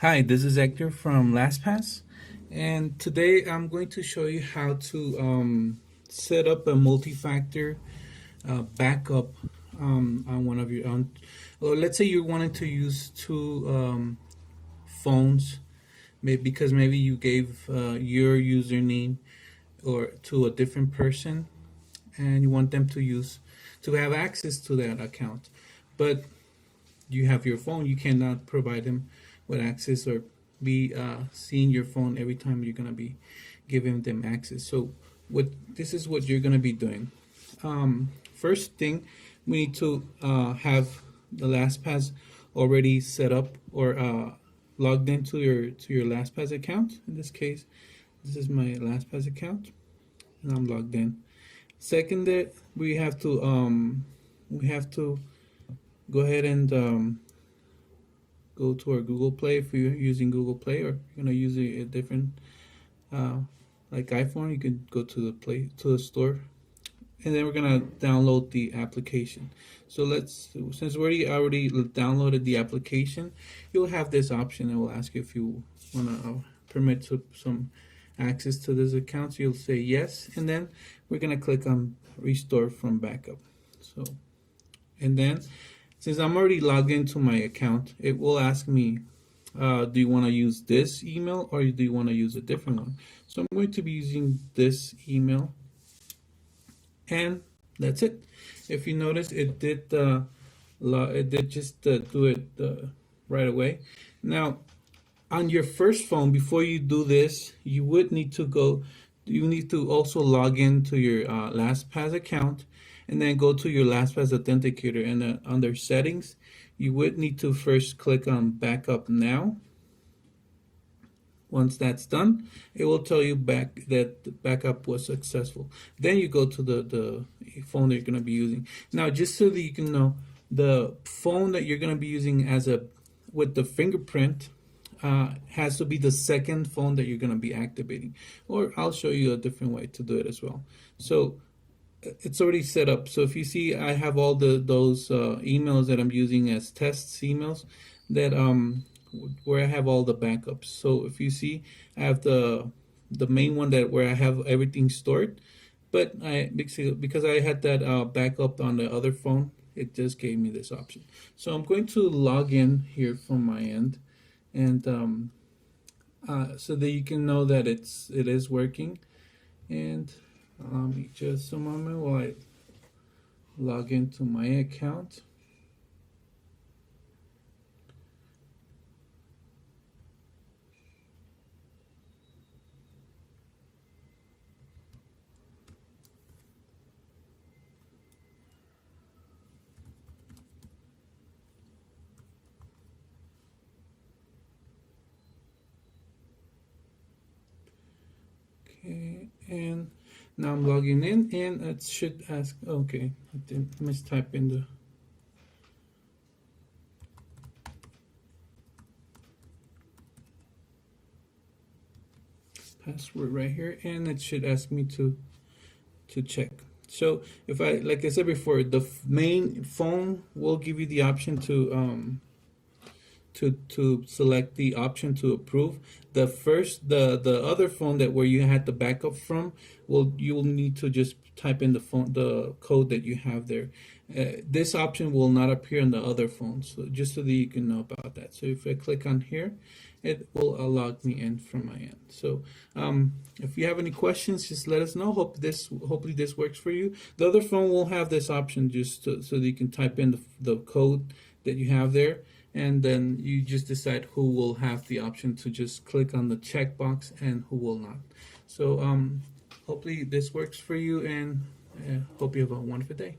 Hi, this is Hector from LastPass, and today I'm going to show you how to set up a multi-factor backup on one of your own. Well, let's say you're wanting to use two phones, maybe because maybe you gave your username or to a different person, and you want them to have access to that account, but you have your phone, you cannot provide them with access or be seeing your phone every time you're gonna be giving them access. So what this is what you're gonna be doing. First thing, we need to have the LastPass already set up or logged into your LastPass account. In this case, this is my LastPass account, and I'm logged in. Second, that we have to go ahead and go to our Google Play if you're using Google Play, or you're gonna use a different uh, like iPhone. You can go to the store, and then we're gonna download the application. So since we already downloaded the application, you'll have this option. It will ask you if you wanna permit some access to this account. So you'll say yes, and then we're gonna click on Restore from Backup. So, and then since I'm already logged into my account, it will ask me, do you want to use this email or do you want to use a different one? So I'm going to be using this email, and that's it. If you notice, it did just do it right away. Now, on your first phone, before you do this, you need to also log into your LastPass account, and then go to your LastPass Authenticator, and under settings, you would need to first click on Backup Now. Once that's done, it will tell you back that the backup was successful. Then you go to the phone that you're going to be using. Now, just so that you can know, the phone that you're going to be using with the fingerprint has to be the second phone that you're going to be activating. Or I'll show you a different way to do it as well. So it's already set up. So if you see, I have all those emails that I'm using as tests emails that where I have all the backups. So if you see, I have the main one that where I have everything stored, but because I had that backup on the other phone, it just gave me this option. So I'm going to log in here from my end, and so that you can know that it is working. And just a moment while I log into my account. Okay, and now I'm logging in, and it should ask, okay, I didn't mistype in the password right here, and it should ask me to check. So if like I said before, the main phone will give you the option to select the option to approve. The other phone that where you had the backup from, you will need to just type in the code that you have there. This option will not appear on the other phone, so just so that you can know about that. So if I click on here, it will log me in from my end. So if you have any questions, just let us know. Hopefully this works for you. The other phone will have this option so that you can type in the code that you have there, and then you just decide who will have the option to just click on the checkbox and who will not. So hopefully this works for you, and hope you have a wonderful day.